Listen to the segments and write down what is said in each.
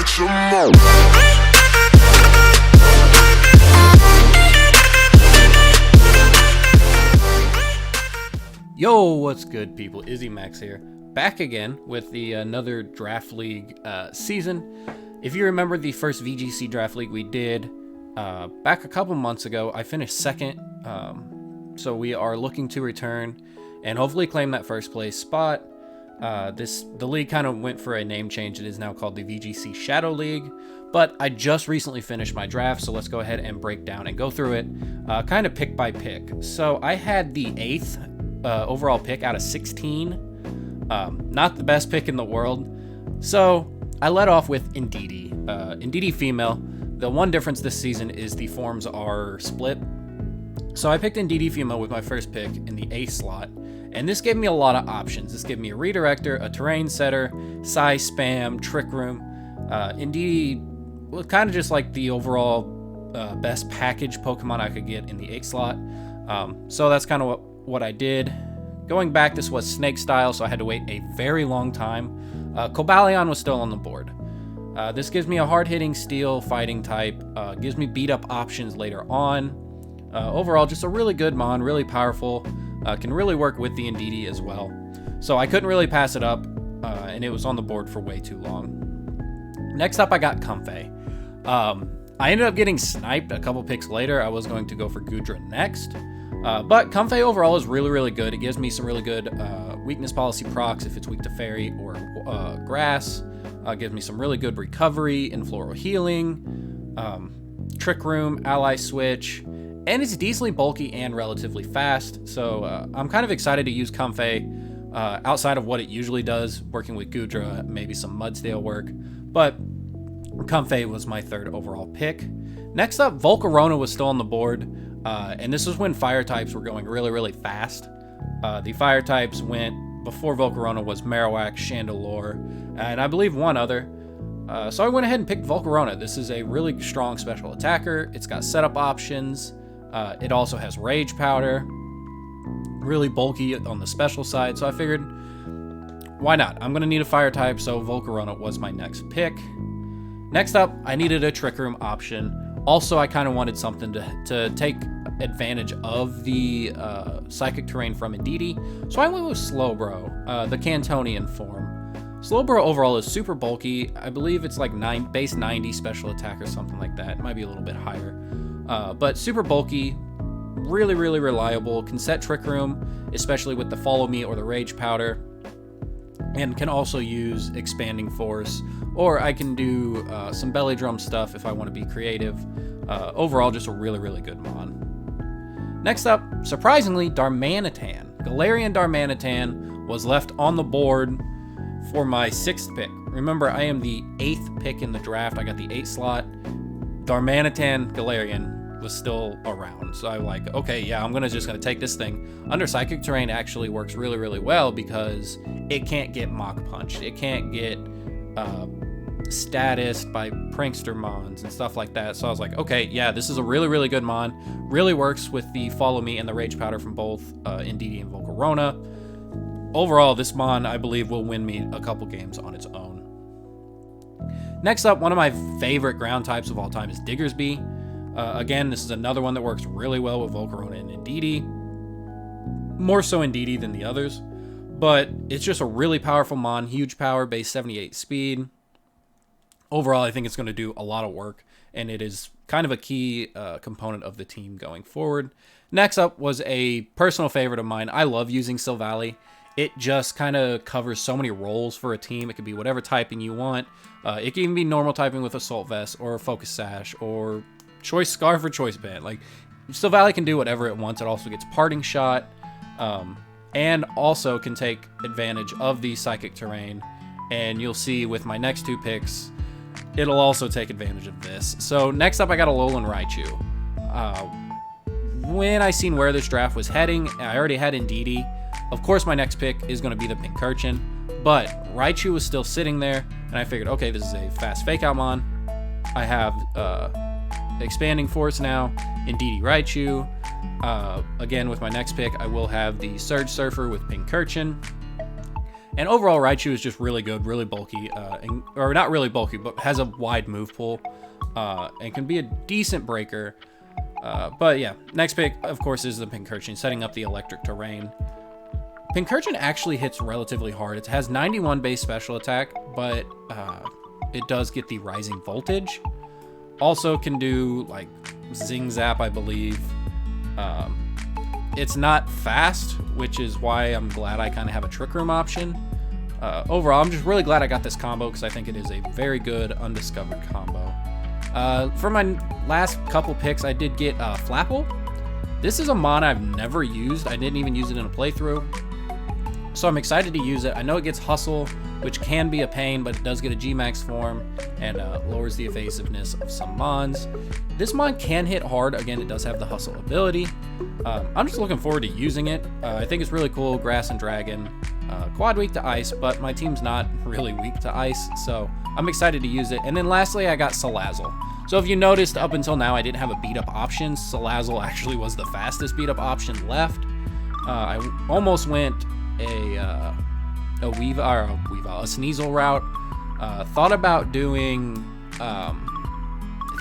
some more. Yo, what's good, people? Izzymax here, back again with the another draft league season. If you remember the first VGC draft league we did back a couple months ago, I finished second. So we are looking to return and hopefully claim that first place spot. The league kind of went for a name change. It is now called the VGC Shadow League. But I just recently finished my draft, so let's go ahead and break down and go through it, kind of pick by pick. So I had the 8th overall pick out of 16. Not the best pick in the world. So I led off with Ndidi. Ndidi female. The one difference this season is the forms are split. So I picked Ndidi female with my first pick in the 8th slot. And this gave me a lot of options. This gave me a redirector, a terrain setter, size spam, trick room. Ndidi was kind of just like the overall best package Pokemon I could get in the 8th slot. So that's kind of what I did. Going back, this was snake style, so I had to wait a very long time. Cobalion was still on the board. This gives me a hard-hitting steel fighting type, gives me beat up options later on. Overall, just a really good mon, really powerful, can really work with the Ndidi as well. So I couldn't really pass it up, and it was on the board for way too long. Next up, I got Comfey. I ended up getting sniped a couple picks later. I was going to go for Goodra next. But Comfey overall is really, really good. It gives me some really good weakness policy procs if it's weak to fairy or grass. Gives me some really good recovery and floral healing, trick room, ally switch, and it's decently bulky and relatively fast. So I'm kind of excited to use Comfey outside of what it usually does, working with Goodra, maybe some Mudsdale work. But Comfey was my 3rd overall pick. Next up, Volcarona was still on the board. And this was when fire types were going really, really fast. The fire types went before Volcarona was Marowak, Chandelure, and I believe one other. So I went ahead and picked Volcarona. This is a really strong special attacker. It's got setup options. It also has Rage Powder. Really bulky on the special side. So I figured, why not? I'm going to need a fire type, so Volcarona was my next pick. Next up, I needed a Trick Room option. Also, I kind of wanted something to take advantage of the psychic terrain from Ndidi, so I went with Slowbro, the Cantonian form. Slowbro overall is super bulky. I believe it's like base 90 special attack or something like that. It might be a little bit higher, but super bulky, really, really reliable. Can set Trick Room, especially with the Follow Me or the Rage Powder, and can also use Expanding Force, or I can do some Belly Drum stuff if I want to be creative. Overall, just a really, really good mon. Next up, surprisingly, Darmanitan. Galarian Darmanitan was left on the board for my 6th pick. Remember, I am the 8th pick in the draft. I got the 8th slot. Darmanitan Galarian was still around. So I'm like, okay, yeah, I'm just gonna take this thing. Under Psychic Terrain actually works really, really well because it can't get Mach Punched. It can't get status by prankster mons and stuff like that. So I was like, okay, yeah, this is a really, really good mon. Really works with the Follow Me and the Rage Powder from both Ndidi and Volcarona. Overall, this mon, I believe, will win me a couple games on its own. Next up, one of my favorite ground types of all time is Diggersby. Again, this is another one that works really well with Volcarona and Ndidi. More so Ndidi than the others. But it's just a really powerful mon. Huge power, base 78 speed. Overall, I think it's going to do a lot of work, and it is kind of a key component of the team going forward. Next up was a personal favorite of mine. I love using Silvally. It just kind of covers so many roles for a team. It could be whatever typing you want. It can even be normal typing with Assault Vest or Focus Sash or Choice Scarf or Choice Band. Like, Silvally can do whatever it wants. It also gets Parting Shot, and also can take advantage of the Psychic Terrain. And you'll see with my next 2 picks, it'll also take advantage of this. So next up, I got a Alolan Raichu. When I seen where this draft was heading, I already had Ndidi. Of course, my next pick is going to be the Pincurchin, but Raichu was still sitting there, and I figured, okay, this is a fast Fake Out mon. I have Expanding Force now, Ndidi Raichu. Again, with my next pick, I will have the Surge Surfer with Pincurchin. And overall, Raichu is just really good, really bulky, or not really bulky, but has a wide move pool, and can be a decent breaker. But yeah, next pick, of course, is the Pincurchin, setting up the electric terrain. Pincurchin actually hits relatively hard. It has 91 base special attack, but it does get the rising voltage. Also can do like Zing Zap, I believe. It's not fast, which is why I'm glad I kind of have a Trick Room option. Overall, I'm just really glad I got this combo because I think it is a very good undiscovered combo. For my last couple picks, I did get Flapple. This is a mon I've never used. I didn't even use it in a playthrough. So I'm excited to use it. I know it gets Hustle, which can be a pain, but it does get a Gmax form and lowers the evasiveness of some mons. This mon can hit hard. Again, it does have the Hustle ability. I'm just looking forward to using it. I think it's really cool. Grass and Dragon. Quad weak to Ice, but my team's not really weak to Ice, so I'm excited to use it. And then lastly, I got Salazzle. So if you noticed, up until now, I didn't have a beat-up option. Salazzle actually was the fastest beat-up option left. I almost went a Sneasel route. Thought about doing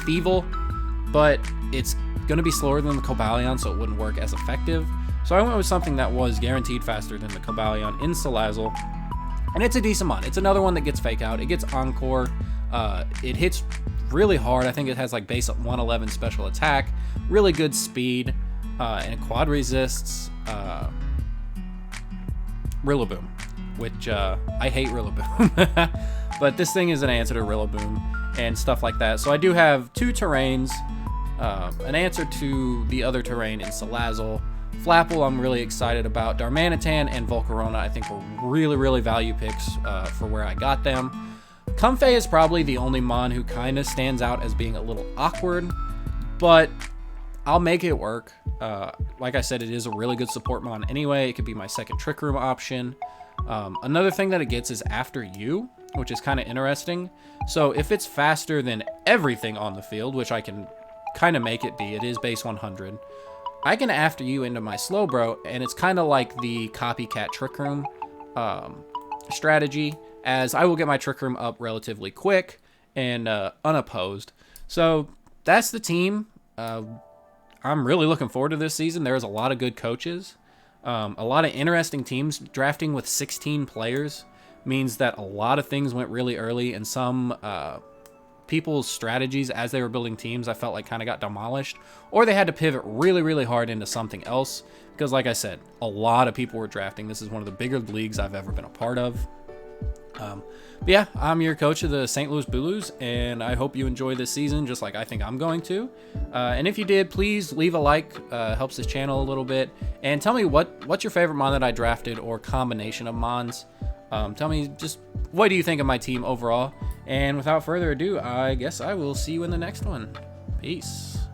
Thievul, but it's going to be slower than the Cobalion, so it wouldn't work as effective. So I went with something that was guaranteed faster than the Cobalion in Salazzle, and it's a decent mon. It's another one that gets Fake Out. It gets Encore. It hits really hard. I think it has like base 111 special attack, really good speed, and it quad resists Rillaboom, which I hate Rillaboom. But this thing is an answer to Rillaboom and stuff like that. So I do have two terrains, an answer to the other terrain in Salazzle. Flapple, I'm really excited about. Darmanitan and Volcarona, I think, were really, really value picks for where I got them. Comfey is probably the only mon who kind of stands out as being a little awkward, but I'll make it work. Like I said, it is a really good support mon anyway. It could be my second Trick Room option. Another thing that it gets is After You, which is kind of interesting. So if it's faster than everything on the field, which I can kind of make it be, it is base 100. I can After You into my Slowbro, and it's kind of like the copycat Trick Room strategy, as I will get my Trick Room up relatively quick and unopposed. So that's the team. I'm really looking forward to this season. There's a lot of good coaches, a lot of interesting teams. Drafting with 16 players means that a lot of things went really early, and some people's strategies as they were building teams, I felt like kind of got demolished, or they had to pivot really, really hard into something else because, like I said, a lot of people were drafting. This is one of the bigger leagues I've ever been a part of. But yeah, I'm your coach of the St. Louis Blues, and I hope you enjoy this season just like I think I'm going to. And if you did, please leave a like. Helps this channel a little bit. And tell me what's your favorite mon that I drafted, or combination of mons. Tell me just what do you think of my team overall. And without further ado, I guess I will see you in the next one. Peace.